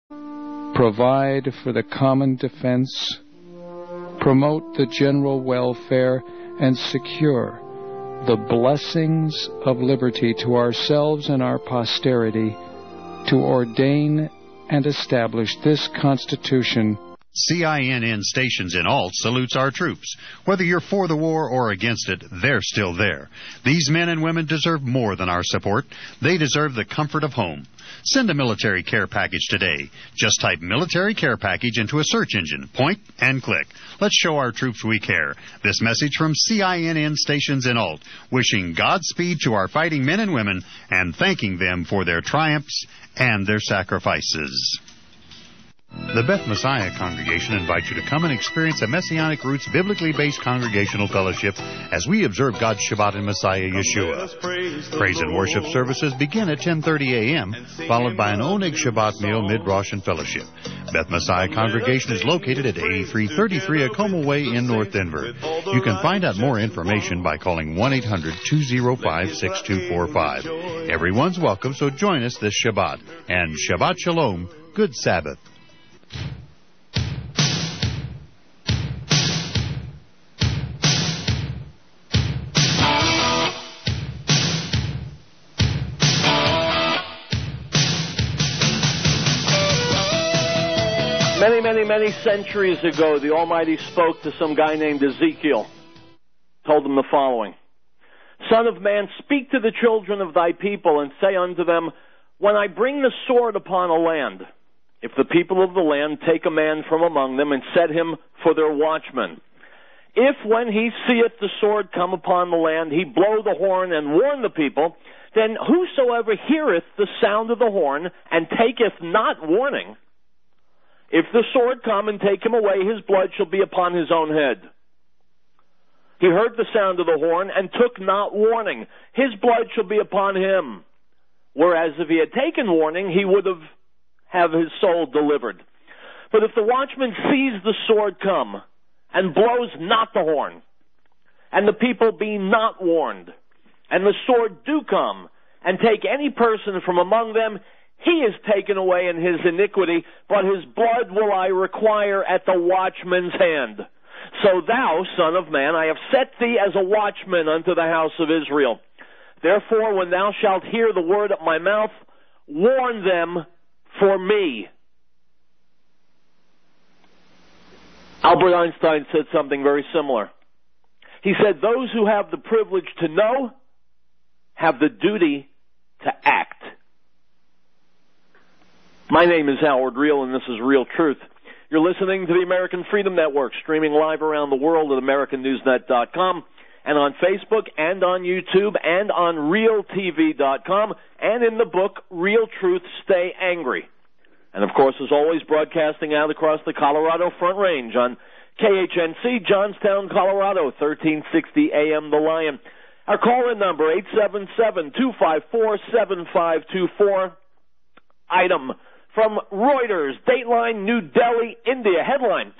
provide for the common defense, promote the general welfare, and secure the blessings of liberty to ourselves and our posterity, to ordain and establish this Constitution. CINN stations in Alt salutes our troops. Whether you're for the war or against it, they're still there. These men and women deserve more than our support. They deserve the comfort of home. Send a military care package today. Just type military care package into a search engine. Point and click. Let's show our troops we care. This message from CINN stations in Alt, wishing Godspeed to our fighting men and women and thanking them for their triumphs and their sacrifices. The Beth Messiah Congregation invites you to come and experience a Messianic Roots biblically based congregational fellowship as we observe God's Shabbat in Messiah Yeshua. Praise and worship services begin at 10:30 a.m., followed by an Oneg Shabbat meal mid-Rosh and fellowship. Beth Messiah Congregation is located at 8333 Acoma Way in North Denver. You can find out more information by calling 1-800-205-6245. Everyone's welcome, so join us this Shabbat. And Shabbat Shalom, good Sabbath. Many centuries ago, the Almighty spoke to some guy named Ezekiel, told him the following: Son of man, speak to the children of thy people, and say unto them, when I bring the sword upon a land, if the people of the land take a man from among them and set him for their watchman, if when he seeth the sword come upon the land, he blow the horn and warn the people, then whosoever heareth the sound of the horn and taketh not warning, if the sword come and take him away, his blood shall be upon his own head. He heard the sound of the horn and took not warning. His blood shall be upon him. Whereas if he had taken warning, he would have his soul delivered. But if the watchman sees the sword come and blows not the horn, and the people be not warned, and the sword do come and take any person from among them, he is taken away in his iniquity, but his blood will I require at the watchman's hand. So thou, son of man, I have set thee as a watchman unto the house of Israel. Therefore, when thou shalt hear the word of my mouth, warn them for me. Albert Einstein said something very similar. He said, those who have the privilege to know have the duty to act. My name is Howard Riell, and this is Real Truth. You're listening to the American Freedom Network, streaming live around the world at AmericanNewsNet.com, and on Facebook, and on YouTube, and on RealTV.com, and in the book, Real Truth, Stay Angry. And, of course, as always, broadcasting out across the Colorado Front Range on KHNC, Johnstown, Colorado, 1360 AM The Lion. Our call-in number, 877-254-7524. Item from Reuters, Dateline, New Delhi, India. Headline: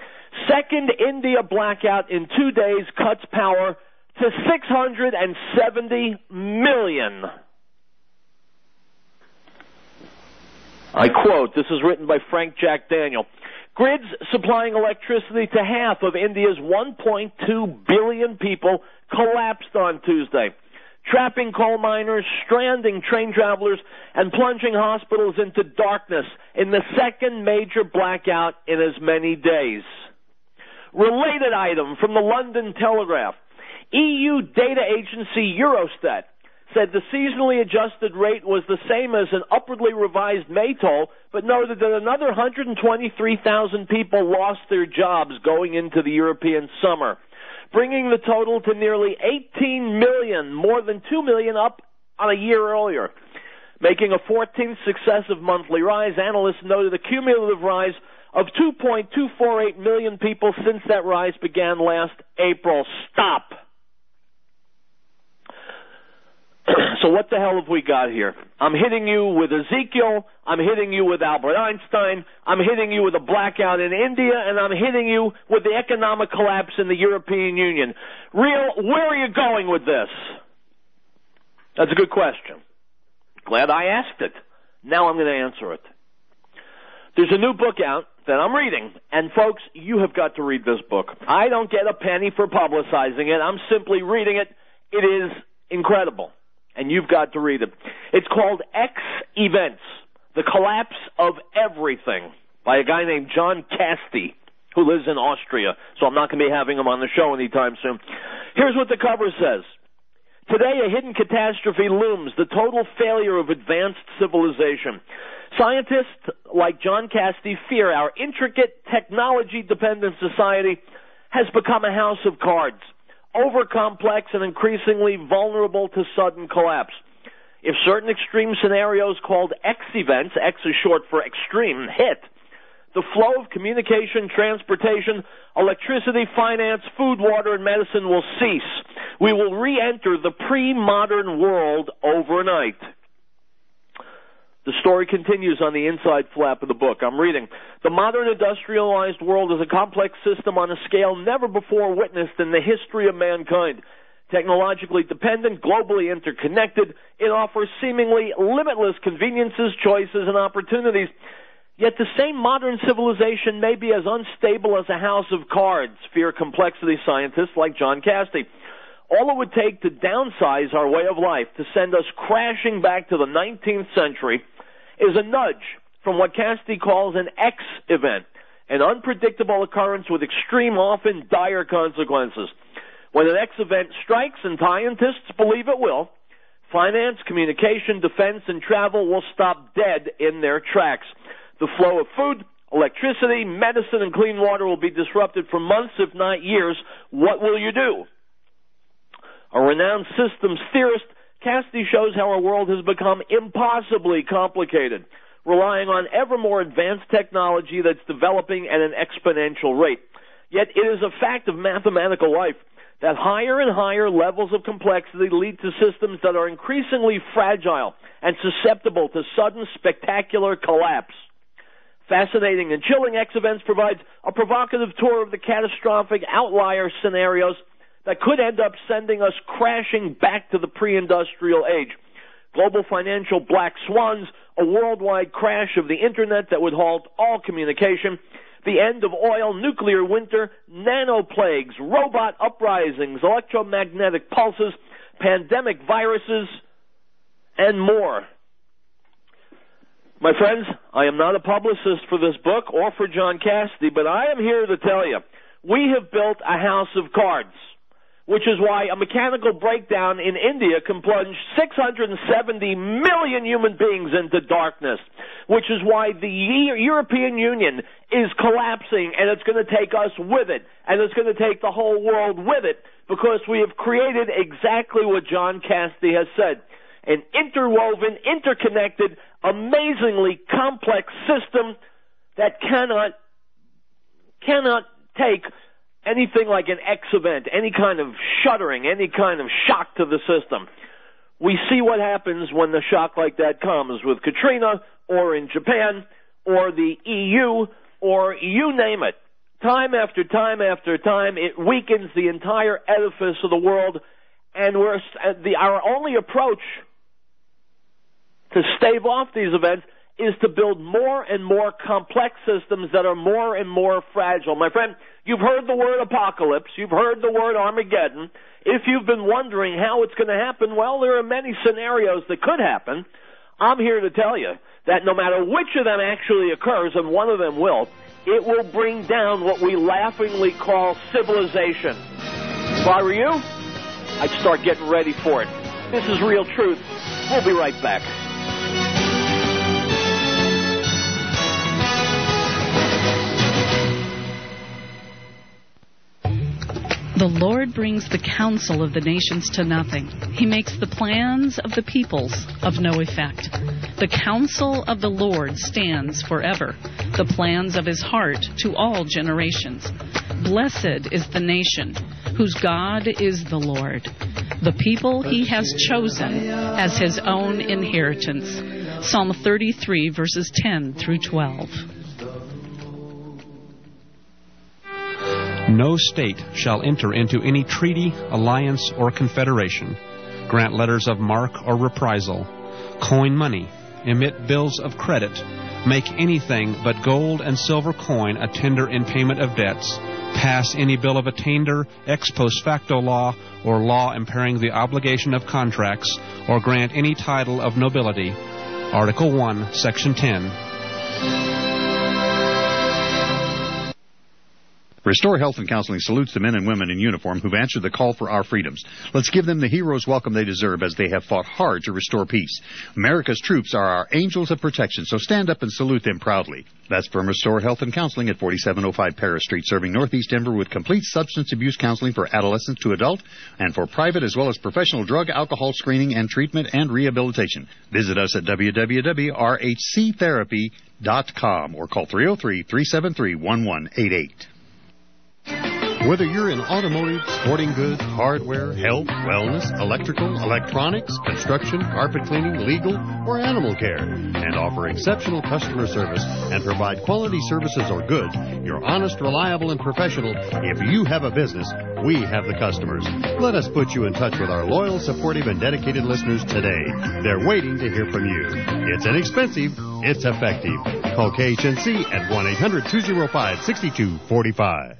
Second India blackout in 2 days cuts power to 670 million. I quote, this is written by Frank Jack Daniel. Grids supplying electricity to half of India's 1.2 billion people collapsed on Tuesday, trapping coal miners, stranding train travelers, and plunging hospitals into darkness in the second major blackout in as many days. Related item from the London Telegraph. EU data agency Eurostat said the seasonally adjusted rate was the same as an upwardly revised May toll, but noted that another 123,000 people lost their jobs going into the European summer, bringing the total to nearly 18 million, more than 2 million up on a year earlier. Making a 14th successive monthly rise, analysts noted a cumulative rise of 2.248 million people since that rise began last April. Stop. So what the hell have we got here? I'm hitting you with Ezekiel, I'm hitting you with Albert Einstein, I'm hitting you with a blackout in India, and I'm hitting you with the economic collapse in the European Union. Real, where are you going with this? That's a good question. Glad I asked it. Now I'm going to answer it. There's a new book out that I'm reading, and folks, you have got to read this book. I don't get a penny for publicizing it. I'm simply reading it. It is incredible, and you've got to read it. It's called X Events, The Collapse of Everything, by a guy named John Casti, who lives in Austria, so I'm not going to be having him on the show anytime soon. Here's what the cover says. Today, a hidden catastrophe looms, the total failure of advanced civilization. Scientists like John Casti fear our intricate, technology-dependent society has become a house of cards, over-complex and increasingly vulnerable to sudden collapse. If certain extreme scenarios called X events, X is short for extreme, hit, the flow of communication, transportation, electricity, finance, food, water, and medicine will cease. We will re-enter the pre-modern world overnight. The story continues on the inside flap of the book. I'm reading. The modern industrialized world is a complex system on a scale never before witnessed in the history of mankind. Technologically dependent, globally interconnected, it offers seemingly limitless conveniences, choices, and opportunities. Yet the same modern civilization may be as unstable as a house of cards, fear complexity scientists like John Casti. All it would take to downsize our way of life, to send us crashing back to the 19th century, is a nudge from what Casti calls an X event, an unpredictable occurrence with extreme, often dire consequences. When an X event strikes, and scientists believe it will, finance, communication, defense, and travel will stop dead in their tracks. The flow of food, electricity, medicine, and clean water will be disrupted for months, if not years. What will you do? A renowned systems theorist, Casti shows how our world has become impossibly complicated, relying on ever more advanced technology that's developing at an exponential rate. Yet it is a fact of mathematical life that higher and higher levels of complexity lead to systems that are increasingly fragile and susceptible to sudden spectacular collapse. Fascinating and chilling X Events provides a provocative tour of the catastrophic outlier scenarios that could end up sending us crashing back to the pre-industrial age. Global financial black swans, a worldwide crash of the Internet that would halt all communication, the end of oil, nuclear winter, nanoplagues, robot uprisings, electromagnetic pulses, pandemic viruses, and more. My friends, I am not a publicist for this book or for John Casti, but I am here to tell you, we have built a house of cards, which is why a mechanical breakdown in India can plunge 670 million human beings into darkness, which is why the European Union is collapsing, and it's going to take us with it, and it's going to take the whole world with it, because we have created exactly what John Casti has said, an interwoven, interconnected, amazingly complex system that cannot take anything like an X event, any kind of shuddering, any kind of shock to the system. We see what happens when the shock like that comes with Katrina or in Japan or the EU or you name it. Time after time after time, it weakens the entire edifice of the world, and our only approach to stave off these events is to build more and more complex systems that are more and more fragile. My friend, you've heard the word apocalypse. You've heard the word Armageddon. If you've been wondering how it's going to happen, well, there are many scenarios that could happen. I'm here to tell you that no matter which of them actually occurs, and one of them will, it will bring down what we laughingly call civilization. If I were you, I'd start getting ready for it. This is Real Truth. We'll be right back. The Lord brings the counsel of the nations to nothing. He makes the plans of the peoples of no effect. The counsel of the Lord stands forever, the plans of his heart to all generations. Blessed is the nation whose God is the Lord, the people he has chosen as his own inheritance. Psalm 33, verses 10 through 12. No state shall enter into any treaty, alliance, or confederation, grant letters of marque or reprisal, coin money, emit bills of credit, make anything but gold and silver coin a tender in payment of debts, pass any bill of attainder, ex post facto law, or law impairing the obligation of contracts, or grant any title of nobility. Article 1, Section 10. Restore Health and Counseling salutes the men and women in uniform who've answered the call for our freedoms. Let's give them the hero's welcome they deserve as they have fought hard to restore peace. America's troops are our angels of protection, so stand up and salute them proudly. That's from Restore Health and Counseling at 4705 Paris Street, serving Northeast Denver with complete substance abuse counseling for adolescents to adult and for private as well as professional drug, alcohol screening and treatment and rehabilitation. Visit us at www.rhctherapy.com or call 303-373-1188. Whether you're in automotive, sporting goods, hardware, health, wellness, electrical, electronics, construction, carpet cleaning, legal, or animal care, and offer exceptional customer service and provide quality services or goods, you're honest, reliable, and professional. If you have a business, we have the customers. Let us put you in touch with our loyal, supportive, and dedicated listeners today. They're waiting to hear from you. It's inexpensive. It's effective. Call KHNC at 1-800-205-6245.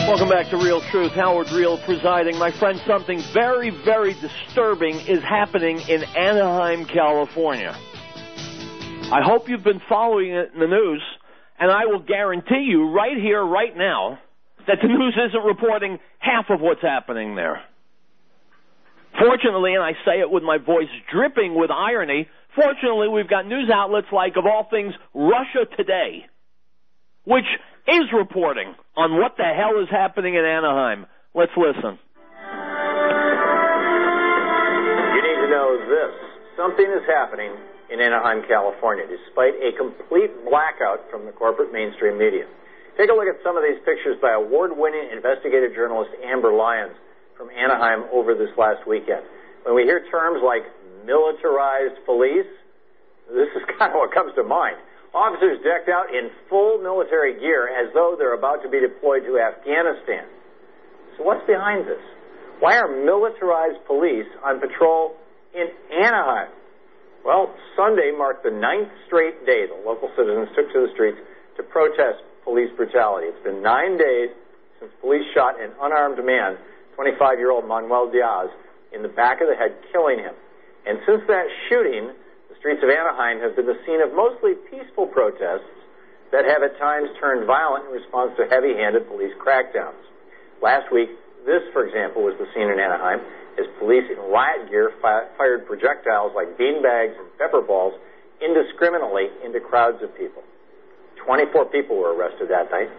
Welcome back to Real Truth. Howard Riell presiding. My friend, something very, very disturbing is happening in Anaheim, California. I hope you've been following it in the news, and I will guarantee you right here, right now, that the news isn't reporting half of what's happening there. Fortunately, and I say it with my voice dripping with irony, fortunately we've got news outlets like, of all things, Russia Today, which is reporting on what the hell is happening in Anaheim. Let's listen. You need to know this. Something is happening in Anaheim, California, despite a complete blackout from the corporate mainstream media. Take a look at some of these pictures by award-winning investigative journalist Amber Lyons from Anaheim over this last weekend. When we hear terms like militarized police, this is kind of what comes to mind. Officers decked out in full military gear as though they're about to be deployed to Afghanistan. So what's behind this? Why are militarized police on patrol in Anaheim? Well, Sunday marked the 9th straight day the local citizens took to the streets to protest police brutality. It's been 9 days since police shot an unarmed man, 25-year-old Manuel Diaz, in the back of the head, killing him. And since that shooting, the streets of Anaheim have been the scene of mostly peaceful protests that have at times turned violent in response to heavy-handed police crackdowns. Last week, this, for example, was the scene in Anaheim as police in riot gear fired projectiles like beanbags and pepper balls indiscriminately into crowds of people. 24 people were arrested that night.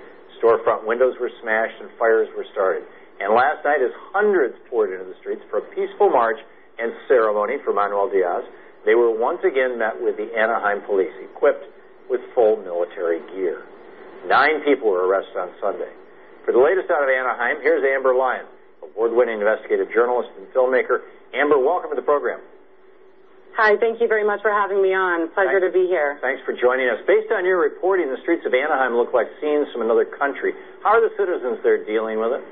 Storefront windows were smashed and fires were started. And last night, as hundreds poured into the streets for a peaceful march and ceremony for Manuel Diaz, they were once again met with the Anaheim police, equipped with full military gear. 9 people were arrested on Sunday. For the latest out of Anaheim, here's Amber Lyons, award-winning investigative journalist and filmmaker. Amber, welcome to the program. Hi, thank you very much for having me on. Pleasure to be here. Thanks for joining us. Based on your reporting, the streets of Anaheim look like scenes from another country. How are the citizens there dealing with it?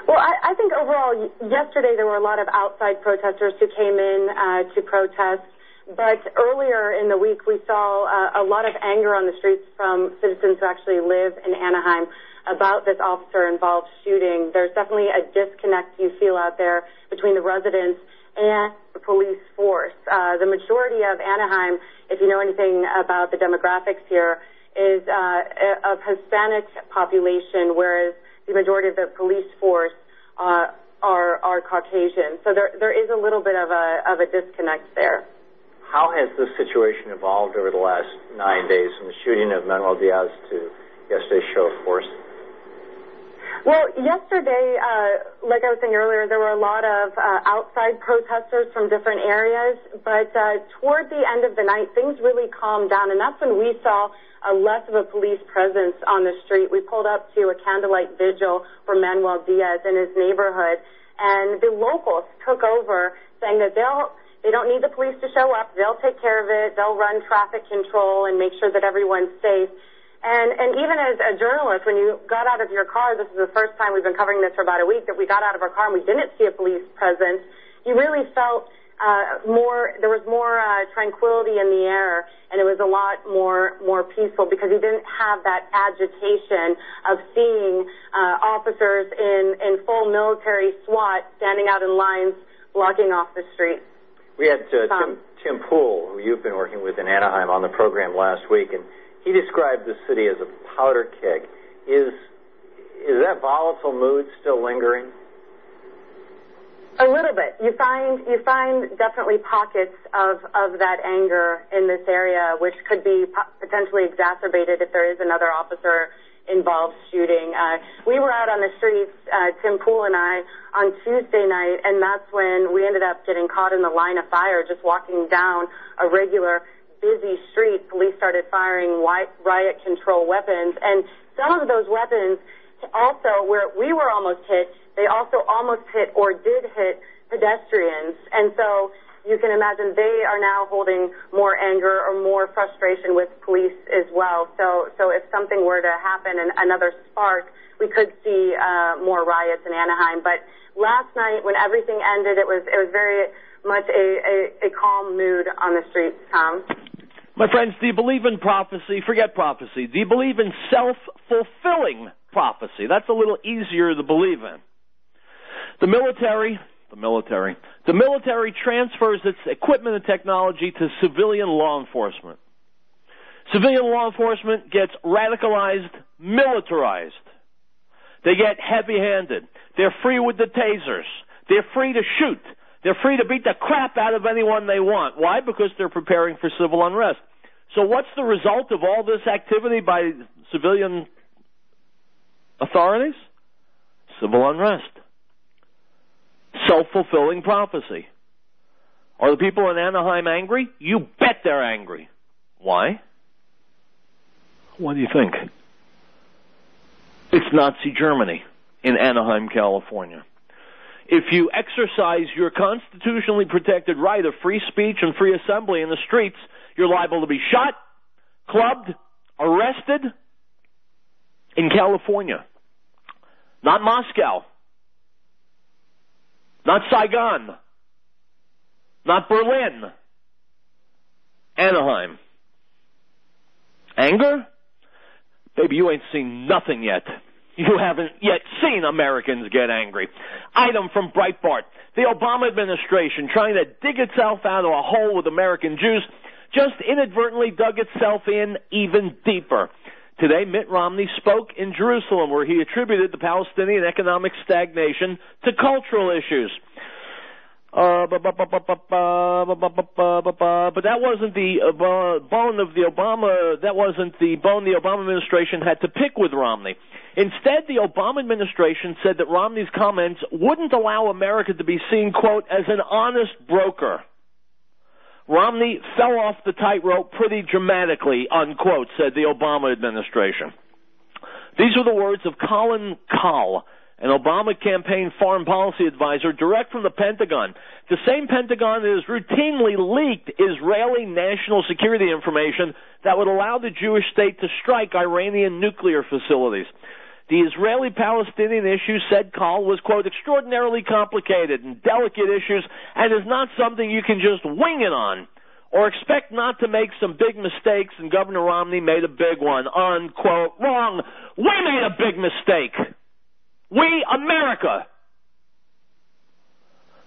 Well, I think overall, yesterday there were a lot of outside protesters who came in to protest. But earlier in the week, we saw a lot of anger on the streets from citizens who actually live in Anaheim about this officer-involved shooting. There's definitely a disconnect you feel out there between the residents and the police force. The majority of Anaheim, if you know anything about the demographics here, is of Hispanic population, whereas the majority of the police force are Caucasian. So there is a little bit of a disconnect there. How has this situation evolved over the last 9 days, from the shooting of Manuel Diaz to yesterday's show of force? Well, yesterday, like I was saying earlier, there were a lot of outside protesters from different areas, but toward the end of the night, things really calmed down, and that's when we saw less of a police presence on the street. We pulled up to a candlelight vigil for Manuel Diaz in his neighborhood, and the locals took over, saying that they'll They don't need the police to show up. They'll take care of it. They'll run traffic control and make sure that everyone's safe. And even as a journalist, when you got out of your car, this is the first time we've been covering this for about a week, that we got out of our car and we didn't see a police presence, you really felt there was more tranquility in the air, and it was a lot more peaceful because you didn't have that agitation of seeing officers in full military SWAT standing out in lines blocking off the street. We had Tim Pool, who you've been working with in Anaheim, on the program last week, and he described the city as a powder keg. Is that volatile mood still lingering? A little bit. You find definitely pockets of that anger in this area, which could be potentially exacerbated if there is another officer involved shooting. We were out on the streets, Tim Pool and I, on Tuesday night, and that's when we ended up getting caught in the line of fire just walking down a regular busy street. Police started firing riot control weapons, and some of those weapons also, where we were almost hit, they also almost hit or did hit pedestrians. And so you can imagine they are now holding more anger or more frustration with police as well. So if something were to happen and another spark, we could see more riots in Anaheim. But last night, when everything ended, it was very much a calm mood on the streets, Tom. My friends, do you believe in prophecy? Forget prophecy. Do you believe in self-fulfilling prophecy? That's a little easier to believe in. The military transfers its equipment and technology to civilian law enforcement. Civilian law enforcement gets radicalized, militarized. They get heavy-handed. They're free with the tasers. They're free to shoot. They're free to beat the crap out of anyone they want. Why? Because they're preparing for civil unrest. So what's the result of all this activity by civilian authorities? Civil unrest. Self-fulfilling prophecy. Are the people in Anaheim angry? You bet they're angry. Why? What do you think? It's Nazi Germany in Anaheim, California. If you exercise your constitutionally protected right of free speech and free assembly in the streets, you're liable to be shot, clubbed, arrested in California. Not Moscow. Not Saigon. Not Berlin. Anaheim. Anger? Baby, you ain't seen nothing yet. You haven't yet seen Americans get angry. Item from Breitbart. The Obama administration, trying to dig itself out of a hole with American Jews, just inadvertently dug itself in even deeper. Today, Mitt Romney spoke in Jerusalem, where he attributed the Palestinian economic stagnation to cultural issues. But that wasn't the bone of the Obama. That wasn't the bone the Obama administration had to pick with Romney. Instead, the Obama administration said that Romney's comments wouldn't allow America to be seen, quote, as an honest broker. Romney fell off the tightrope pretty dramatically, unquote, said the Obama administration. These were the words of Colin Kahl, an Obama campaign foreign policy advisor, direct from the Pentagon. The same Pentagon that has routinely leaked Israeli national security information that would allow the Jewish state to strike Iranian nuclear facilities. The Israeli-Palestinian issue, said Kahl, was, quote, extraordinarily complicated and delicate issues and is not something you can just wing it on or expect not to make some big mistakes, and Governor Romney made a big one, unquote. Wrong. We made a big mistake. We, America.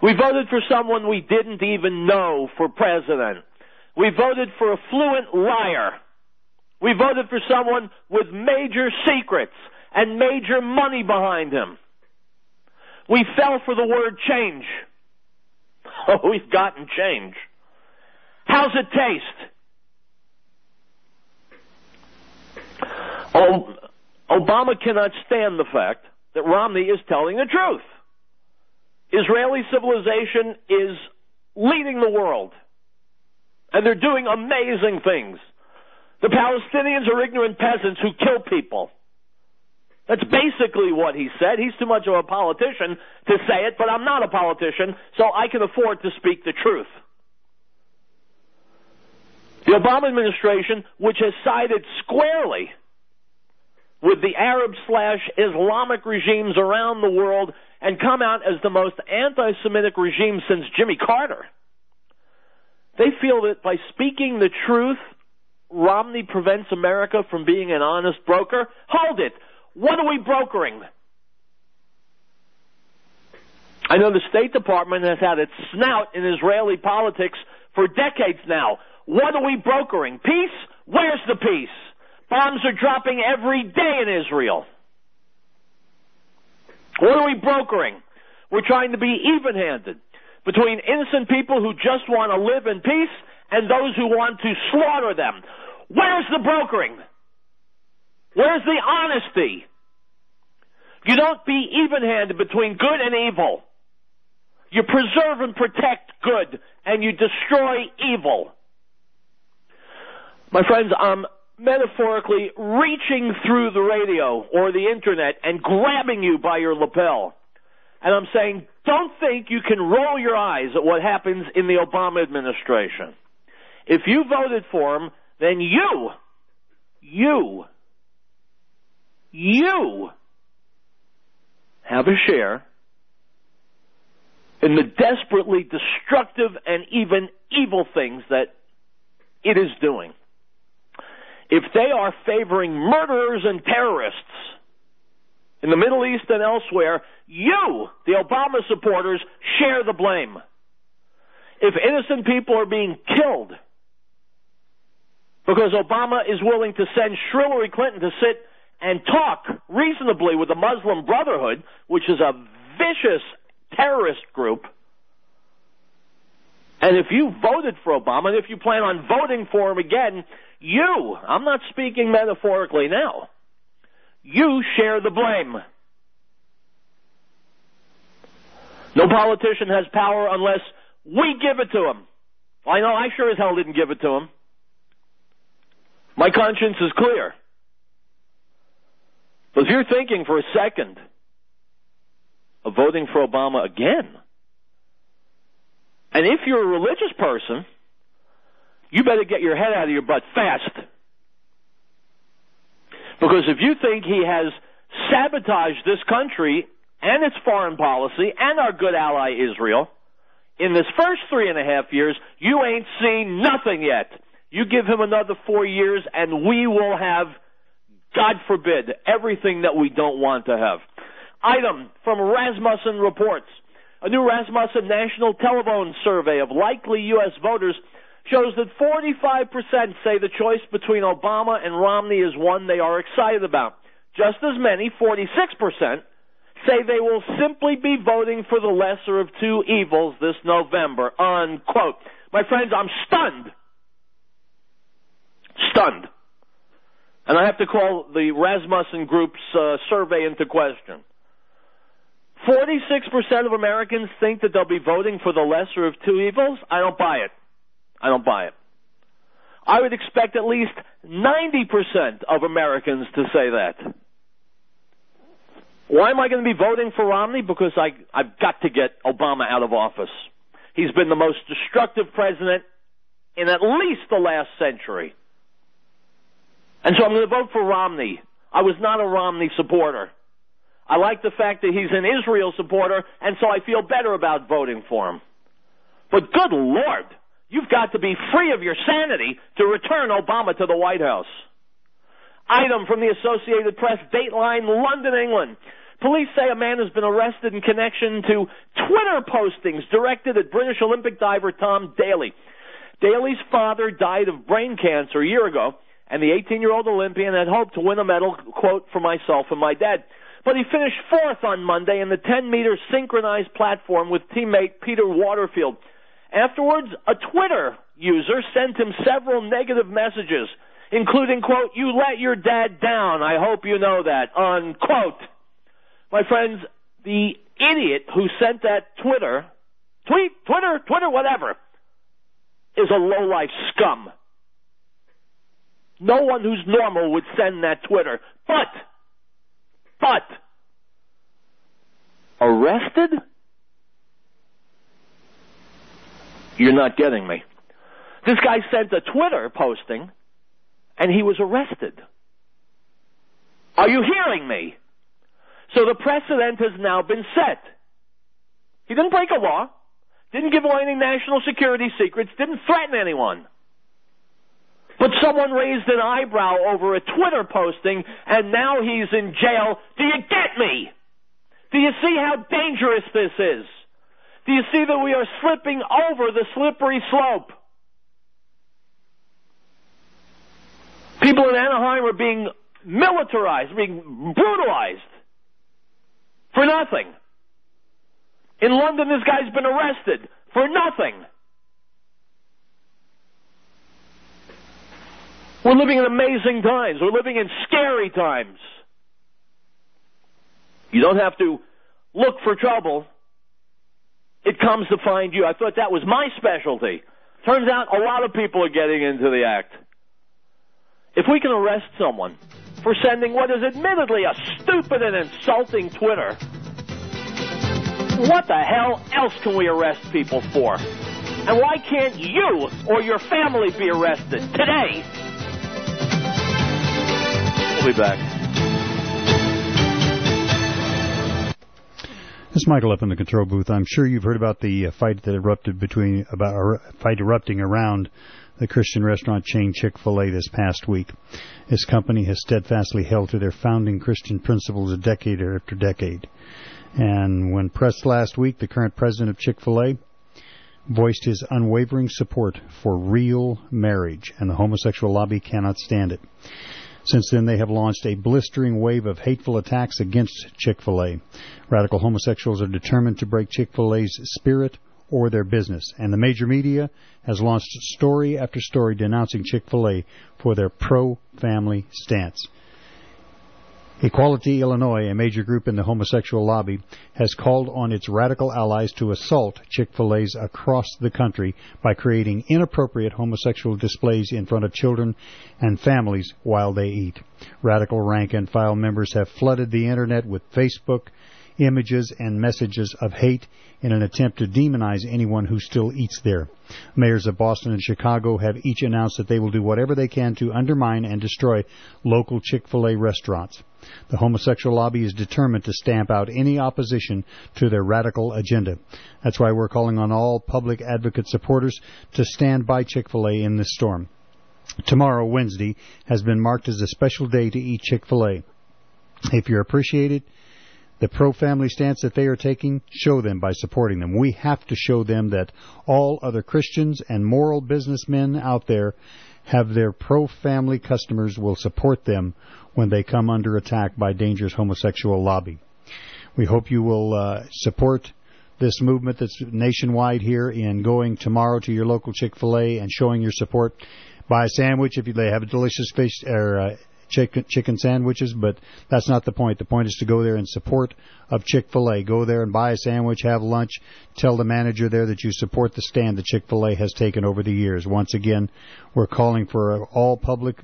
We voted for someone we didn't even know for president. We voted for a fluent liar. We voted for someone with major secrets and major money behind him. We fell for the word change. Oh, we've gotten change. How's it taste? Obama cannot stand the fact that Romney is telling the truth. Israeli civilization is leading the world, and they're doing amazing things. The Palestinians are ignorant peasants who kill people. That's basically what he said. He's too much of a politician to say it, but I'm not a politician, so I can afford to speak the truth. The Obama administration, which has sided squarely with the Arab/Islamic regimes around the world and come out as the most anti-Semitic regime since Jimmy Carter, they feel that by speaking the truth, Romney prevents America from being an honest broker. Hold it. What are we brokering? I know the State Department has had its snout in Israeli politics for decades now. What are we brokering? Peace? Where's the peace? Bombs are dropping every day in Israel. What are we brokering? We're trying to be even-handed between innocent people who just want to live in peace and those who want to slaughter them. Where's the brokering? Where's the honesty? You don't be even-handed between good and evil. You preserve and protect good, and you destroy evil. My friends, I'm metaphorically reaching through the radio or the internet and grabbing you by your lapel. And I'm saying, don't think you can roll your eyes at what happens in the Obama administration. If you voted for him, then you have a share in the desperately destructive and even evil things that it is doing. If they are favoring murderers and terrorists in the Middle East and elsewhere, you, the Obama supporters, share the blame. If innocent people are being killed because Obama is willing to send Hillary Clinton to sit and talk reasonably with the Muslim Brotherhood, which is a vicious terrorist group, and if you voted for Obama, and if you plan on voting for him again, I'm not speaking metaphorically now, you share the blame. No politician has power unless we give it to him. I know I sure as hell didn't give it to him. My conscience is clear. But if you're thinking for a second of voting for Obama again, and if you're a religious person, you better get your head out of your butt fast. Because if you think he has sabotaged this country and its foreign policy and our good ally Israel, in this first 3.5 years, you ain't seen nothing yet. You give him another 4 years and we will have, God forbid, everything that we don't want to have. Item from Rasmussen Reports. A new Rasmussen National Telephone survey of likely U.S. voters shows that 45% say the choice between Obama and Romney is one they are excited about. Just as many, 46%, say they will simply be voting for the lesser of two evils this November, unquote. My friends, I'm stunned. Stunned. And I have to call the Rasmussen Group's survey into question. 46% of Americans think that they'll be voting for the lesser of two evils? I don't buy it. I don't buy it. I would expect at least 90% of Americans to say that. Why am I going to be voting for Romney? Because I've got to get Obama out of office. He's been the most destructive president in at least the last century. And so I'm going to vote for Romney. I was not a Romney supporter. I like the fact that he's an Israel supporter, and so I feel better about voting for him. But good Lord, you've got to be free of your sanity to return Obama to the White House. Item from the Associated Press, Dateline, London, England. Police say a man has been arrested in connection to Twitter postings directed at British Olympic diver Tom Daley. Daley's father died of brain cancer a year ago, and the 18-year-old Olympian had hoped to win a medal, quote, for myself and my dad. But he finished fourth on Monday in the 10-meter synchronized platform with teammate Peter Waterfield. Afterwards, a Twitter user sent him several negative messages, including, quote, you let your dad down. I hope you know that, unquote. My friends, the idiot who sent that Twitter, whatever, is a low-life scum. No one who's normal would send that Twitter. But, arrested? You're not getting me. This guy sent a Twitter posting, and he was arrested. Are you hearing me? So the precedent has now been set. He didn't break a law, didn't give away any national security secrets, didn't threaten anyone. But someone raised an eyebrow over a Twitter posting, and now he's in jail. Do you get me? Do you see how dangerous this is? Do you see that we are slipping over the slippery slope? People in Anaheim are being militarized, being brutalized for nothing. In London, this guy's been arrested for nothing. We're living in amazing times. We're living in scary times. You don't have to look for trouble. It comes to find you. I thought that was my specialty. Turns out a lot of people are getting into the act. If we can arrest someone for sending what is admittedly a stupid and insulting Twitter, what the hell else can we arrest people for? And why can't you or your family be arrested today? We'll be back. This is Michael up in the control booth. I'm sure you've heard about the fight that erupting around the Christian restaurant chain Chick-fil-A this past week. This company has steadfastly held to their founding Christian principles decade after decade. And when pressed last week, the current president of Chick-fil-A voiced his unwavering support for real marriage, and the homosexual lobby cannot stand it. Since then, they have launched a blistering wave of hateful attacks against Chick-fil-A. Radical homosexuals are determined to break Chick-fil-A's spirit or their business, and the major media has launched story after story denouncing Chick-fil-A for their pro-family stance. Equality Illinois, a major group in the homosexual lobby, has called on its radical allies to assault Chick-fil-A's across the country by creating inappropriate homosexual displays in front of children and families while they eat. Radical rank-and-file members have flooded the Internet with Facebook images and messages of hate in an attempt to demonize anyone who still eats there. Mayors of Boston and Chicago have each announced that they will do whatever they can to undermine and destroy local Chick-fil-A restaurants. The homosexual lobby is determined to stamp out any opposition to their radical agenda. That's why we're calling on all public advocate supporters to stand by Chick-fil-A in this storm. Tomorrow, Wednesday, has been marked as a special day to eat Chick-fil-A. If you're appreciated the pro-family stance that they are taking, show them by supporting them. We have to show them that all other Christians and moral businessmen out there have their pro-family customers will support them when they come under attack by dangerous homosexual lobby. We hope you will support this movement that's nationwide here in going tomorrow to your local Chick-fil-A and showing your support. Buy a sandwich if they have a delicious fish or chicken sandwiches, but that's not the point. The point is to go there in support of Chick-fil-A. Go there and buy a sandwich, have lunch, tell the manager there that you support the stand that Chick-fil-A has taken over the years. Once again, we're calling for all public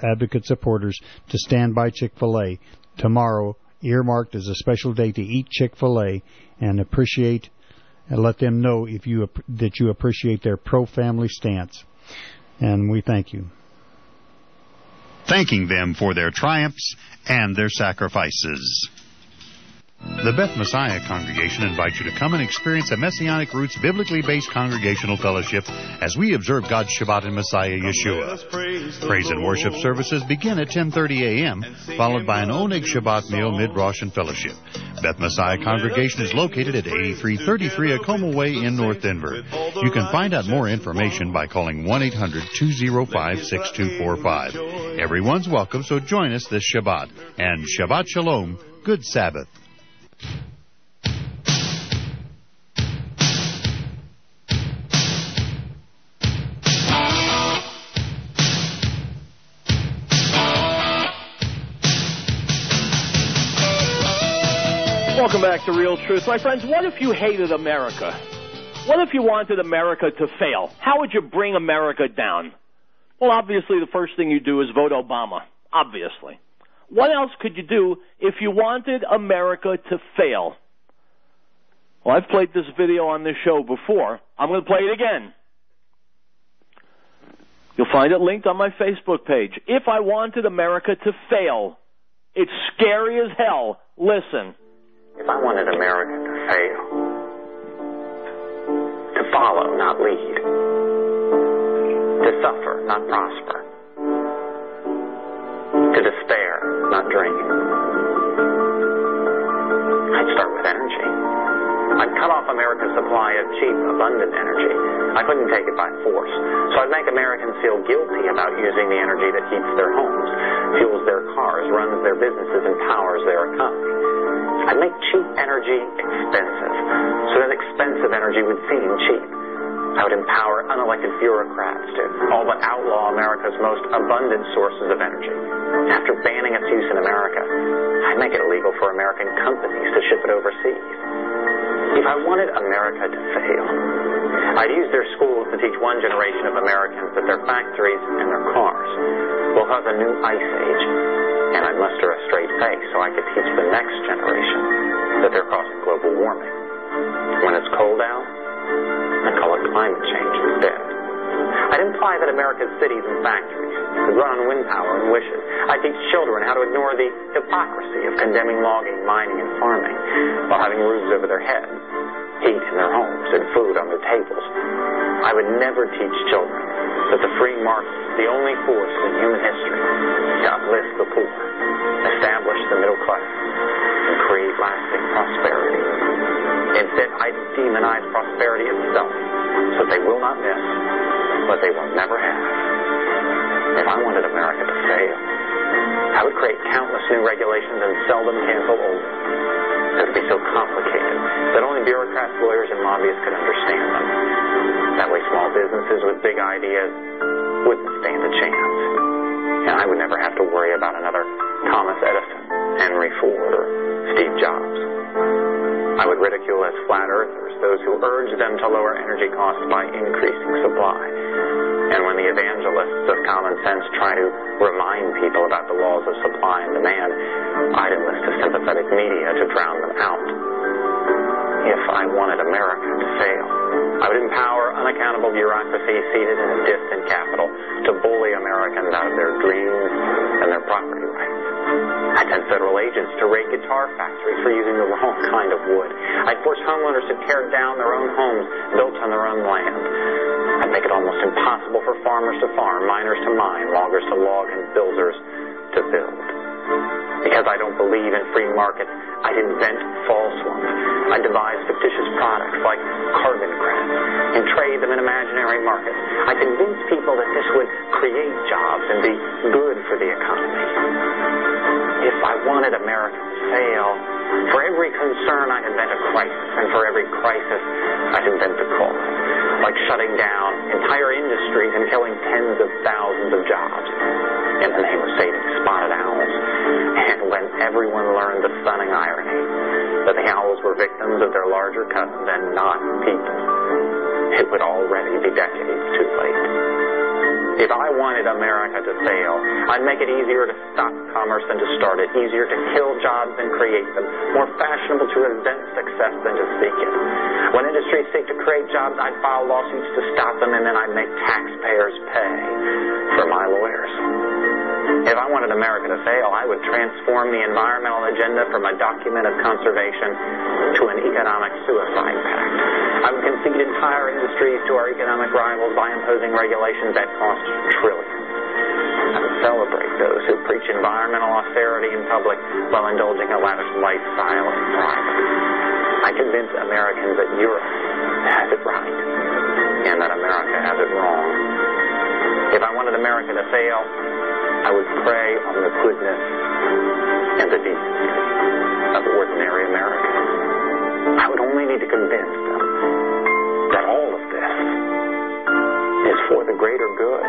advocate supporters to stand by Chick-fil-A tomorrow, earmarked as a special day to eat Chick-fil-A and appreciate and let them know that you appreciate their pro-family stance. And we thank you. Thanking them for their triumphs and their sacrifices. The Beth Messiah congregation invites you to come and experience a Messianic Roots biblically based congregational fellowship as we observe God's Shabbat in Messiah Yeshua. Praise and worship services begin at 10:30 a.m., followed by an Oneg Shabbat meal mid-Rosh and fellowship. Beth Messiah congregation is located at 8333 Acoma Way in North Denver. You can find out more information by calling 1-800-205-6245. Everyone's welcome, so join us this Shabbat. And Shabbat Shalom, good Sabbath. Welcome back to Real Truth. My friends, what if you hated America? What if you wanted America to fail? How would you bring America down? Well, obviously, the first thing you do is vote Obama. Obviously. What else could you do if you wanted America to fail? Well, I've played this video on this show before. I'm going to play it again. You'll find it linked on my Facebook page. If I wanted America to fail, it's scary as hell. Listen. If I wanted America to fail, to follow, not lead, to suffer, not prosper, to despair, not dream, I'd start with energy. I'd cut off America's supply of cheap, abundant energy. I couldn't take it by force. So I'd make Americans feel guilty about using the energy that heats their homes, fuels their cars, runs their businesses, and powers their economy. I'd make cheap energy expensive, so that expensive energy would seem cheap. I would empower unelected bureaucrats to all but outlaw America's most abundant sources of energy. After banning its use in America, I'd make it illegal for American companies to ship it overseas. If I wanted America to fail, I'd use their schools to teach one generation of Americans that their factories and their cars will cause a new ice age, and I'd muster a straight face so I could teach the next generation that they're causing global warming. When it's cold out, I'd call it climate change instead. I'd imply that America's cities and factories could run on wind power and wishes. I'd teach children how to ignore the hypocrisy of condemning logging, mining, and farming while having roofs over their heads, heat in their homes, and food on their tables. I would never teach children that the free market is the only force in human history to uplift the poor, establish the middle class, and create lasting prosperity. Instead, I'd demonize prosperity itself so they will not miss what they will never have. If I wanted America to fail, I would create countless new regulations and seldom cancel old ones. It would be so complicated that only bureaucrats, lawyers, and lobbyists could understand them. That way small businesses with big ideas wouldn't stand a chance. And I would never have to worry about another Thomas Edison, Henry Ford, or Steve Jobs. I would ridicule as flat earthers those who urge them to lower energy costs by increasing supply. And when the evangelists of common sense try to remind people about the laws of supply and demand, I'd enlist a sympathetic media to drown them out. If I wanted America to fail, I would empower unaccountable bureaucracy seated in a distant capital to bully Americans out of their dreams and their property rights. I'd send federal agents to raid guitar factories for using the wrong kind of wood. I'd force homeowners to tear down their own homes built on their own land. I'd make it almost impossible for farmers to farm, miners to mine, loggers to log, and builders to build. Because I don't believe in free markets, I'd invent false ones. I'd devise fictitious products like carbon credits and trade them in imaginary markets. I convince people that this would create jobs and be good for the economy. If I wanted America to fail, for every concern I'd invent a crisis, and for every crisis I'd invent a cause, like shutting down entire industries and killing tens of thousands of jobs in the name of saving spotted owls. And when everyone learned the stunning irony that the owls were victims of their larger cousins and not people, it would already be decades too late. If I wanted America to fail, I'd make it easier to stop commerce than to start it, easier to kill jobs than create them, more fashionable to invent success than to seek it. When industries seek to create jobs, I'd file lawsuits to stop them, and then I'd make taxpayers pay for my lawyers. If I wanted America to fail, I would transform the environmental agenda from a document of conservation to an economic suicide pact. I would concede entire industries to our economic rivals by imposing regulations that cost trillions. I would celebrate those who preach environmental austerity in public while indulging a lavish lifestyle in private. I convince Americans that Europe has it right and that America has it wrong. If I wanted America to fail, I would prey on the goodness and the decency of ordinary Americans. I would only need to convince them that all of this is for the greater good.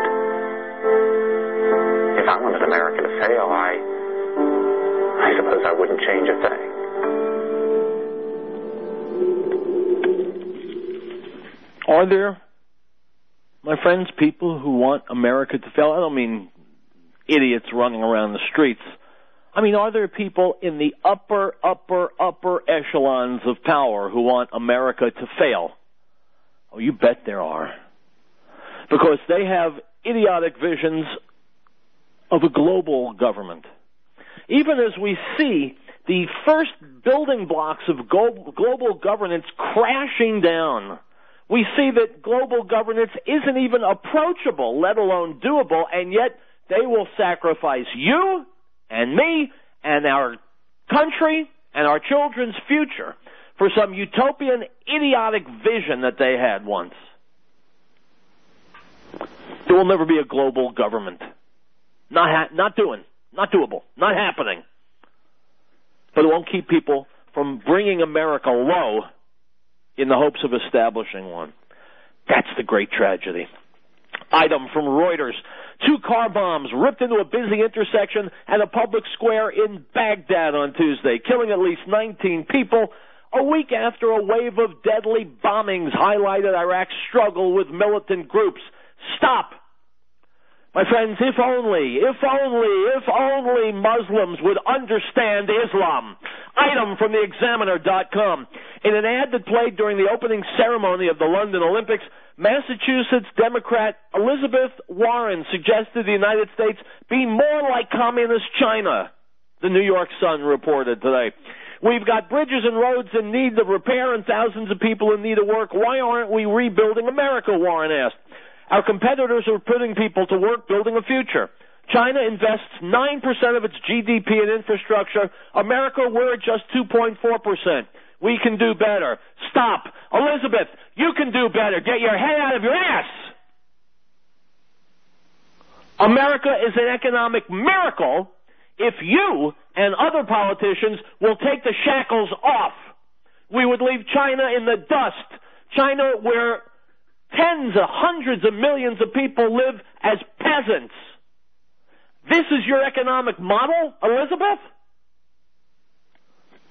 If I wanted America to fail, I suppose I wouldn't change a thing. Are there, my friends, people who want America to fail? I don't mean idiots running around the streets. I mean, are there people in the upper echelons of power who want America to fail? Oh, you bet there are. Because they have idiotic visions of a global government. Even as we see the first building blocks of global governance crashing down, we see that global governance isn't even approachable, let alone doable, and yet they will sacrifice you and me and our country and our children's future for some utopian, idiotic vision that they had once. There will never be a global government. Not doable, not happening. But it won't keep people from bringing America low in the hopes of establishing one. That's the great tragedy. Item from Reuters. 2 car bombs ripped into a busy intersection at a public square in Baghdad on Tuesday, killing at least 19 people, a week after a wave of deadly bombings highlighted Iraq's struggle with militant groups. Stop! My friends, if only Muslims would understand Islam. Item from theexaminer.com. In an ad that played during the opening ceremony of the London Olympics, Massachusetts Democrat Elizabeth Warren suggested the United States be more like communist China, the New York Sun reported today. We've got bridges and roads in need of repair and thousands of people in need of work. Why aren't we rebuilding America, Warren asked. Our competitors are putting people to work building a future. China invests 9% of its GDP in infrastructure. America, we're at just 2.4%. We can do better. Stop. Elizabeth, you can do better. Get your head out of your ass. America is an economic miracle if you and other politicians will take the shackles off. We would leave China in the dust. China, where tens of hundreds of millions of people live as peasants. This is your economic model, Elizabeth?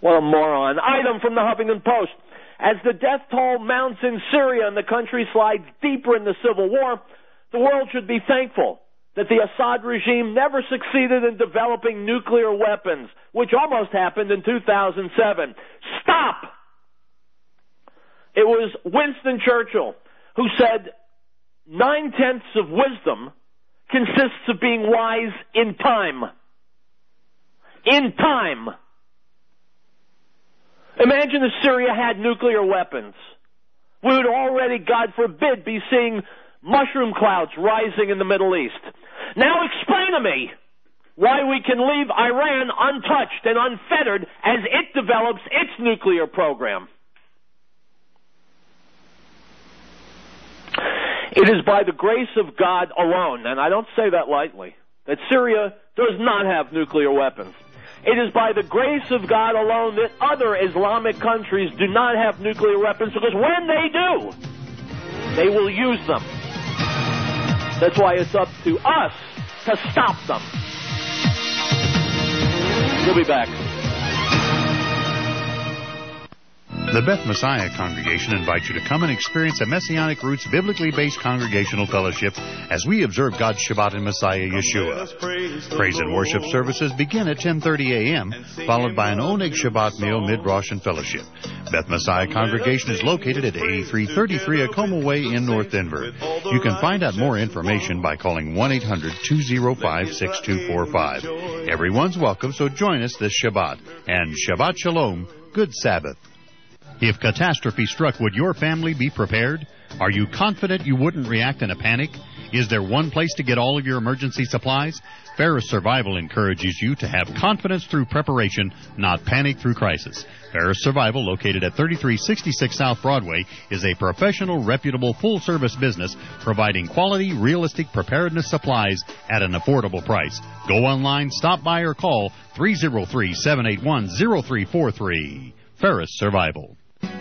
What a moron. Item from the Huffington Post. As the death toll mounts in Syria and the country slides deeper in the civil war, the world should be thankful that the Assad regime never succeeded in developing nuclear weapons, which almost happened in 2007. Stop! It was Winston Churchill who said 9/10 of wisdom consists of being wise in time. In time. Imagine if Syria had nuclear weapons. We would already, God forbid, be seeing mushroom clouds rising in the Middle East. Now explain to me why we can leave Iran untouched and unfettered as it develops its nuclear program. It is by the grace of God alone, and I don't say that lightly, that Syria does not have nuclear weapons. It is by the grace of God alone that other Islamic countries do not have nuclear weapons, because when they do, they will use them. That's why it's up to us to stop them. We'll be back. The Beth Messiah Congregation invites you to come and experience a Messianic Roots biblically based congregational fellowship as we observe God's Shabbat in Messiah Yeshua. Praise and worship services begin at 10:30 a.m., followed by an Oneg Shabbat meal mid-Rosh and fellowship. Beth Messiah Congregation is located at 8333 Acoma Way in North Denver. You can find out more information by calling 1-800-205-6245. Everyone's welcome, so join us this Shabbat. And Shabbat Shalom, good Sabbath. If catastrophe struck, would your family be prepared? Are you confident you wouldn't react in a panic? Is there one place to get all of your emergency supplies? Ferris Survival encourages you to have confidence through preparation, not panic through crisis. Ferris Survival, located at 3366 South Broadway, is a professional, reputable, full-service business providing quality, realistic preparedness supplies at an affordable price. Go online, stop by, or call 303-781-0343. Ferris Survival.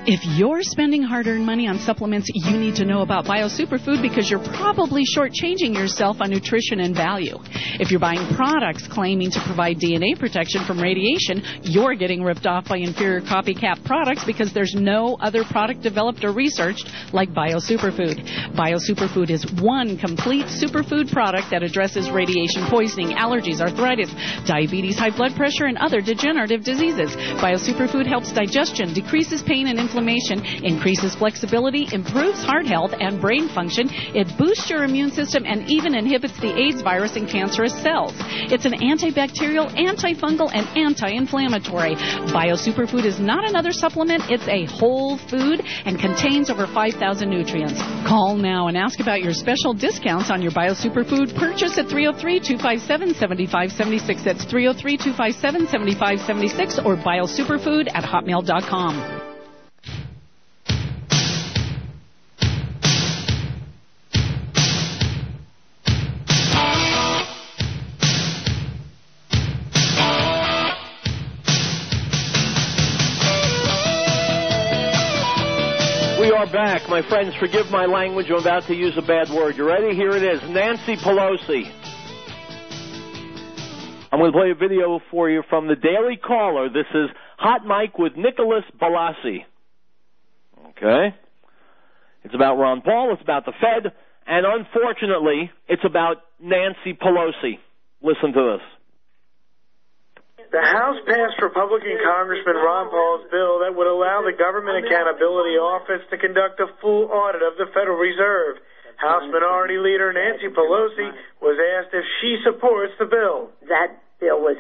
If you're spending hard-earned money on supplements, you need to know about Bio Superfood because you're probably shortchanging yourself on nutrition and value. If you're buying products claiming to provide DNA protection from radiation, you're getting ripped off by inferior copycat products because there's no other product developed or researched like Bio Superfood. Bio Superfood is one complete superfood product that addresses radiation poisoning, allergies, arthritis, diabetes, high blood pressure, and other degenerative diseases. Bio Superfood helps digestion, decreases pain and inflammation, inflammation, increases flexibility, improves heart health and brain function. It boosts your immune system and even inhibits the AIDS virus in cancerous cells. It's an antibacterial, antifungal, and anti-inflammatory. BioSuperfood is not another supplement. It's a whole food and contains over 5,000 nutrients. Call now and ask about your special discounts on your BioSuperfood purchase at 303-257-7576. That's 303-257-7576 or biosuperfood@hotmail.com. We are back. My friends, forgive my language. I'm about to use a bad word. You ready? Here it is. Nancy Pelosi. I'm going to play a video for you from the Daily Caller. This is Hot Mike with Nicholas Balassi. Okay? It's about Ron Paul. It's about the Fed. And unfortunately, it's about Nancy Pelosi. Listen to this. The House passed Republican Congressman Ron Paul's bill that would allow the Government Accountability Office to conduct a full audit of the Federal Reserve. House Minority Leader Nancy Pelosi was asked if she supports the bill. That bill was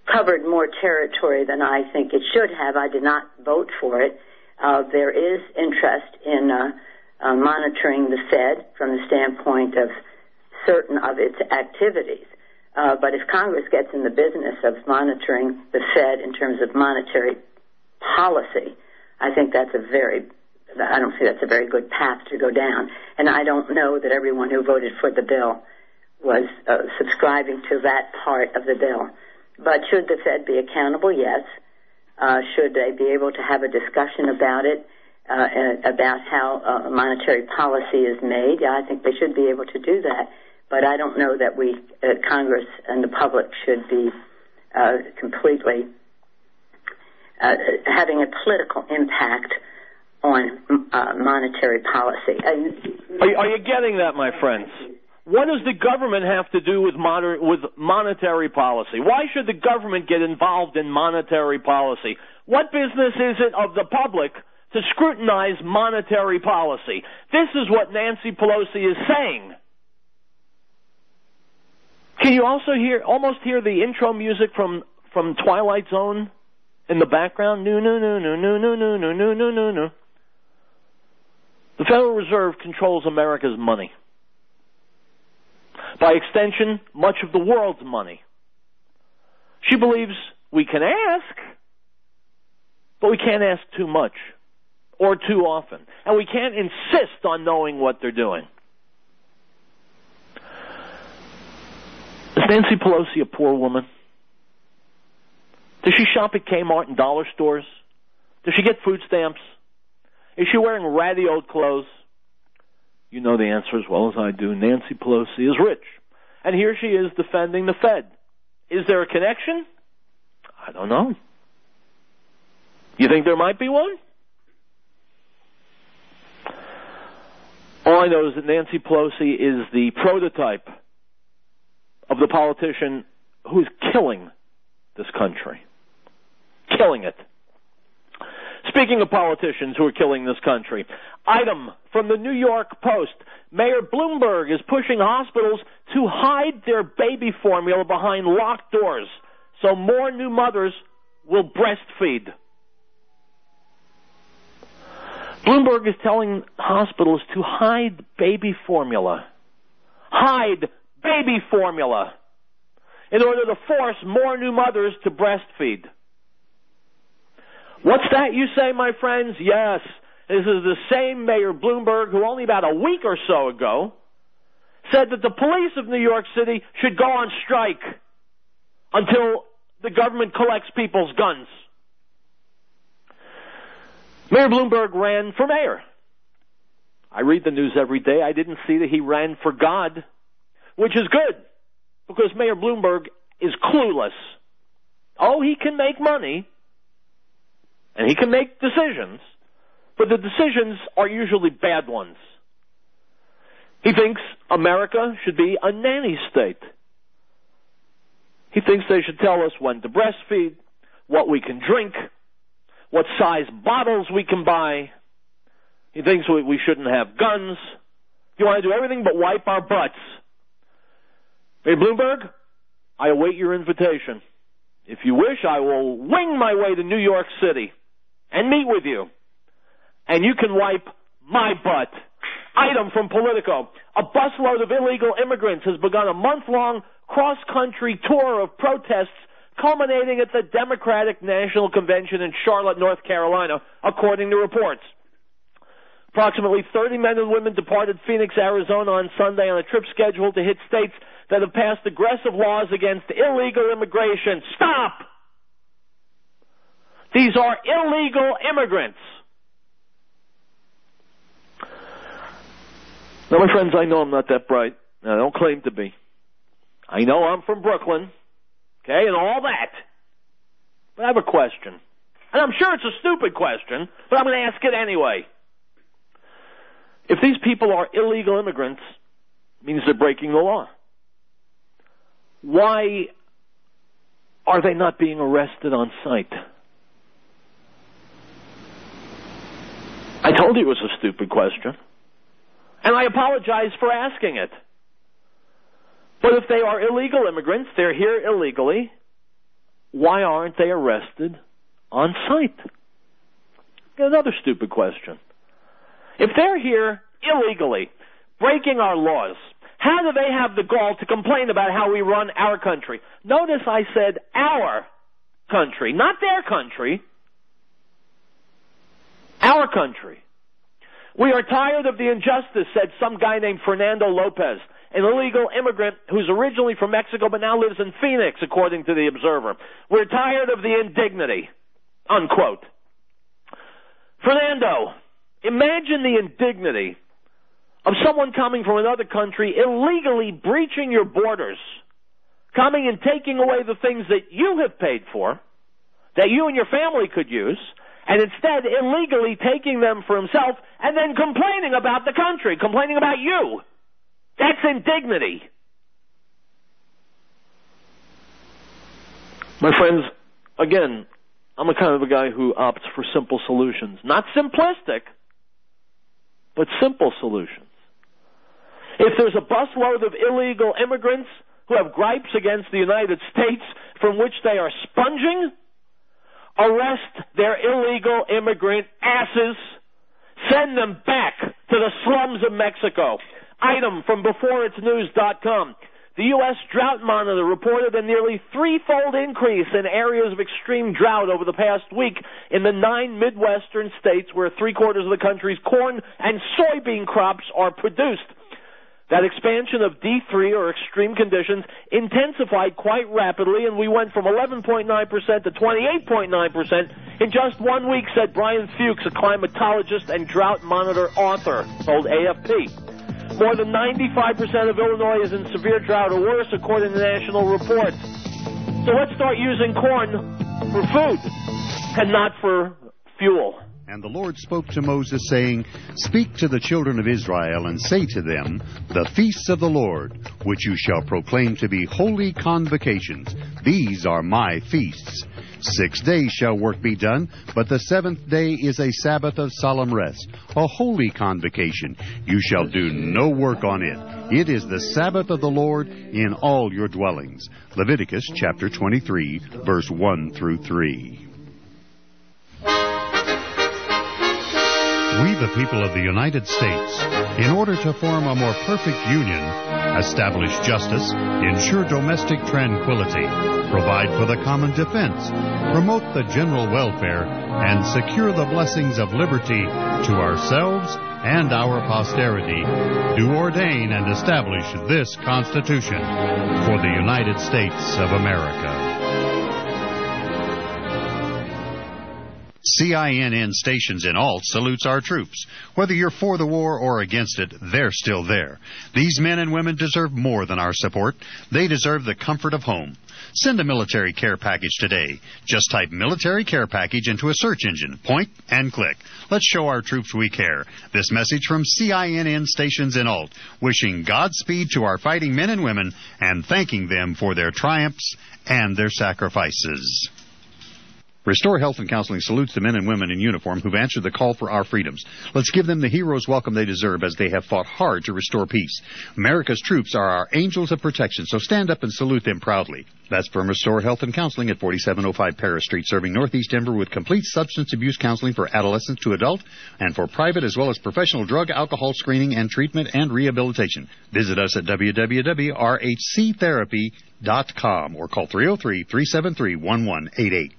covered more territory than I think it should have. I did not vote for it. There is interest in monitoring the Fed from the standpoint of certain of its activities. But if Congress gets in the business of monitoring the Fed in terms of monetary policy, I think I don't think that's a very good path to go down. And I don't know that everyone who voted for the bill was subscribing to that part of the bill. But should the Fed be accountable? Yes. Should they be able to have a discussion about it, about how monetary policy is made? Yeah, I think they should be able to do that. But I don't know that we, Congress and the public, should be completely having a political impact on monetary policy. Are you getting that, my friends? What does the government have to do with monetary policy? Why should the government get involved in monetary policy? What business is it of the public to scrutinize monetary policy? This is what Nancy Pelosi is saying. Can you also almost hear the intro music from Twilight Zone in the background? No, no, no, no, no, no, no, no, no, no, no, no. The Federal Reserve controls America's money. By extension, much of the world's money. She believes we can ask, but we can't ask too much or too often. And we can't insist on knowing what they're doing. Is Nancy Pelosi a poor woman? Does she shop at Kmart and dollar stores? Does she get food stamps? Is she wearing ratty old clothes? You know the answer as well as I do. Nancy Pelosi is rich. And here she is defending the Fed. Is there a connection? I don't know. You think there might be one? All I know is that Nancy Pelosi is the prototype of the politician who is killing this country. Killing it. Speaking of politicians who are killing this country, item from the New York Post. Mayor Bloomberg is pushing hospitals to hide their baby formula behind locked doors so more new mothers will breastfeed. Bloomberg is telling hospitals to hide baby formula. Hide baby formula in order to force more new mothers to breastfeed. What's that, you say, my friends? Yes, this is the same Mayor Bloomberg who only about a week or so ago said that the police of New York City should go on strike until the government collects people's guns. Mayor Bloomberg ran for mayor. I read the news every day. I didn't see that he ran for God, which is good, because Mayor Bloomberg is clueless. Oh, he can make money, and he can make decisions, but the decisions are usually bad ones. He thinks America should be a nanny state. He thinks they should tell us when to breastfeed, what we can drink, what size bottles we can buy. He thinks we shouldn't have guns. You want to do everything but wipe our butts. Hey, Bloomberg, I await your invitation. If you wish, I will wing my way to New York City and meet with you. And you can wipe my butt. Item from Politico. A busload of illegal immigrants has begun a month-long cross-country tour of protests culminating at the Democratic National Convention in Charlotte, North Carolina, according to reports. Approximately 30 men and women departed Phoenix, Arizona on Sunday on a trip scheduled to hit states that have passed aggressive laws against illegal immigration. Stop! These are illegal immigrants. Now, my friends, I know I'm not that bright. I don't claim to be. I know I'm from Brooklyn, okay, and all that. But I have a question. And I'm sure it's a stupid question, but I'm going to ask it anyway. If these people are illegal immigrants, it means they're breaking the law. Why are they not being arrested on sight? I told you it was a stupid question. And I apologize for asking it. But if they are illegal immigrants, they're here illegally, why aren't they arrested on sight? Another stupid question. If they're here illegally, breaking our laws, how do they have the gall to complain about how we run our country? Notice I said our country, not their country. Our country. We are tired of the injustice, said some guy named Fernando Lopez, an illegal immigrant who's originally from Mexico but now lives in Phoenix, according to the Observer. We're tired of the indignity, unquote. Fernando, imagine the indignity of someone coming from another country, illegally breaching your borders, coming and taking away the things that you have paid for, that you and your family could use, and instead illegally taking them for himself and then complaining about the country, complaining about you. That's indignity. My friends, again, I'm a kind of a guy who opts for simple solutions. Not simplistic, but simple solutions. If there's a busload of illegal immigrants who have gripes against the United States from which they are sponging, arrest their illegal immigrant asses, send them back to the slums of Mexico. Item from BeforeIt'sNews.com. The U.S. Drought Monitor reported a nearly threefold increase in areas of extreme drought over the past week in the 9 Midwestern states where 3/4 of the country's corn and soybean crops are produced. That expansion of D3, or extreme conditions, intensified quite rapidly, and we went from 11.9% to 28.9% in just 1 week, said Brian Fuchs, a climatologist and drought monitor author, told AFP. More than 95% of Illinois is in severe drought or worse, according to national reports. So let's start using corn for food and not for fuel. And the Lord spoke to Moses, saying, Speak to the children of Israel, and say to them, The feasts of the Lord, which you shall proclaim to be holy convocations, these are my feasts. 6 days shall work be done, but the 7th day is a Sabbath of solemn rest, a holy convocation. You shall do no work on it. It is the Sabbath of the Lord in all your dwellings. Leviticus chapter 23, verse 1 through 3. We, the people of the United States, in order to form a more perfect union, establish justice, ensure domestic tranquility, provide for the common defense, promote the general welfare, and secure the blessings of liberty to ourselves and our posterity, do ordain and establish this Constitution for the United States of America. CINN stations in Alt salutes our troops. Whether you're for the war or against it, they're still there. These men and women deserve more than our support. They deserve the comfort of home. Send a military care package today. Just type military care package into a search engine. Point and click. Let's show our troops we care. This message from CINN stations in Alt, wishing Godspeed to our fighting men and women and thanking them for their triumphs and their sacrifices. Restore Health and Counseling salutes the men and women in uniform who've answered the call for our freedoms. Let's give them the hero's welcome they deserve as they have fought hard to restore peace. America's troops are our angels of protection, so stand up and salute them proudly. That's from Restore Health and Counseling at 4705 Paris Street, serving Northeast Denver with complete substance abuse counseling for adolescent to adult and for private as well as professional drug, alcohol screening and treatment and rehabilitation. Visit us at www.rhctherapy.com or call 303-373-1188.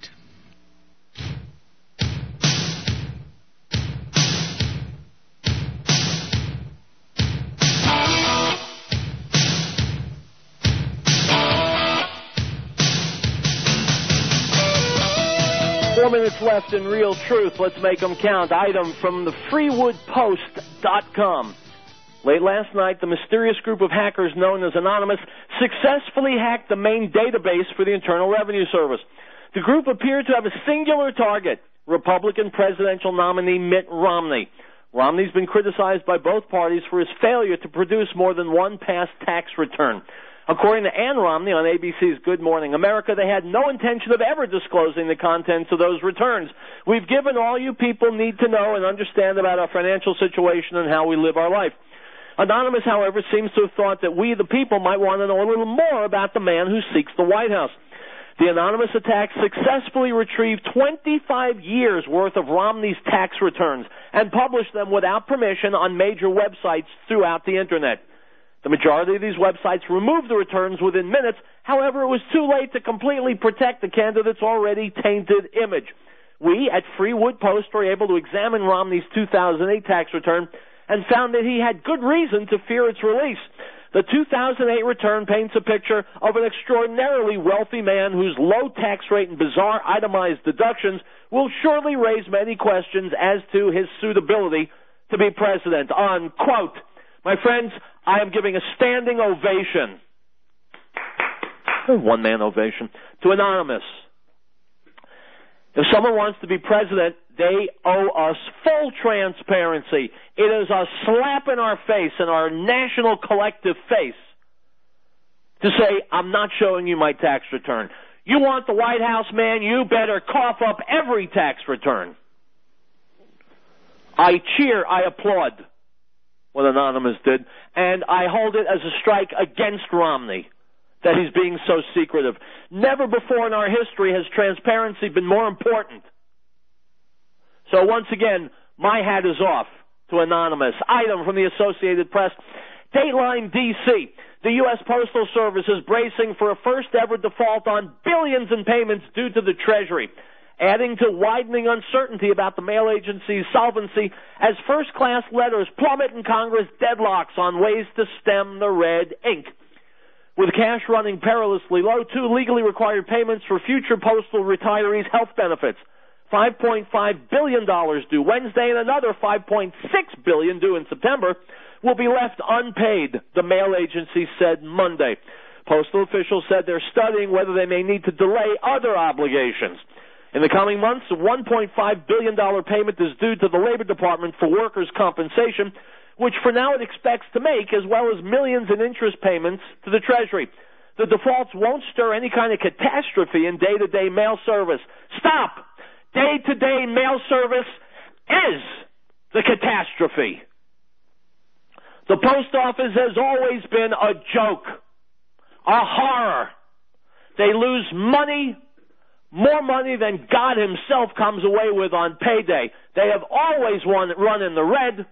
4 minutes left in Real Truth. Let's make them count. Item from the freewoodpost.com. Late last night, the mysterious group of hackers known as Anonymous successfully hacked the main database for the Internal Revenue Service. The group appeared to have a singular target, Republican presidential nominee Mitt Romney. Romney's been criticized by both parties for his failure to produce more than one past tax return. According to Ann Romney on ABC's Good Morning America, they had no intention of ever disclosing the contents of those returns. We've given all you people need to know and understand about our financial situation and how we live our life. Anonymous, however, seems to have thought that we, the people, might want to know a little more about the man who seeks the White House. The Anonymous attack successfully retrieved 25 years' worth of Romney's tax returns and published them without permission on major websites throughout the Internet. The majority of these websites removed the returns within minutes. However, it was too late to completely protect the candidate's already tainted image. We at Freewood Post were able to examine Romney's 2008 tax return and found that he had good reason to fear its release. The 2008 return paints a picture of an extraordinarily wealthy man whose low tax rate and bizarre itemized deductions will surely raise many questions as to his suitability to be president. Unquote. My friends, I am giving a standing ovation, one-man ovation, to Anonymous. If someone wants to be president, they owe us full transparency. It is a slap in our face, in our national collective face, to say, I'm not showing you my tax return. You want the White House, man, you better cough up every tax return. I cheer, I applaud what Anonymous did, and I hold it as a strike against Romney that he's being so secretive. Never before in our history has transparency been more important. So once again, my hat is off to Anonymous. Item from the Associated Press. Dateline D.C. The U.S. Postal Service is bracing for a first-ever default on billions in payments due to the Treasury, adding to widening uncertainty about the mail agency's solvency as first-class letters plummet and Congress deadlocks on ways to stem the red ink. With cash running perilously low, 2 legally required payments for future postal retirees' health benefits, $5.5 billion due Wednesday and another $5.6 billion due in September, will be left unpaid, the mail agency said Monday. Postal officials said they're studying whether they may need to delay other obligations. In the coming months, a $1.5 billion payment is due to the Labor Department for workers' compensation, which for now it expects to make, as well as millions in interest payments to the Treasury. The defaults won't stir any kind of catastrophe in day-to-day mail service. Stop! Day-to-day mail service is the catastrophe. The post office has always been a joke, a horror. They lose money, more money than God himself comes away with on payday. They have always run in the red.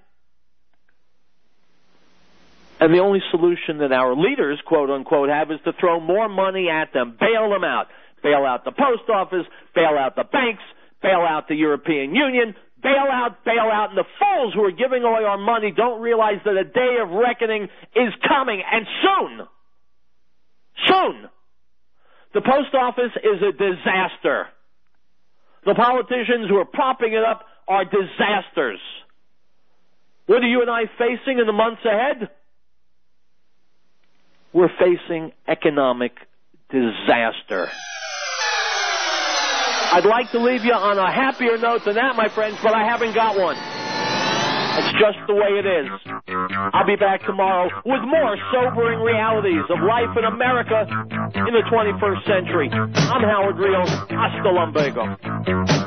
And the only solution that our leaders, quote unquote, have is to throw more money at them, bail them out. Bail out the post office, bail out the banks, bail out the European Union, bail out, and the fools who are giving away our money don't realize that a day of reckoning is coming, and soon. Soon. The post office is a disaster. The politicians who are propping it up are disasters. What are you and I facing in the months ahead? We're facing economic disaster. I'd like to leave you on a happier note than that, my friends, but I haven't got one. It's just the way it is. I'll be back tomorrow with more sobering realities of life in America in the 21st century. I'm Howard Riell. Hasta lumbago.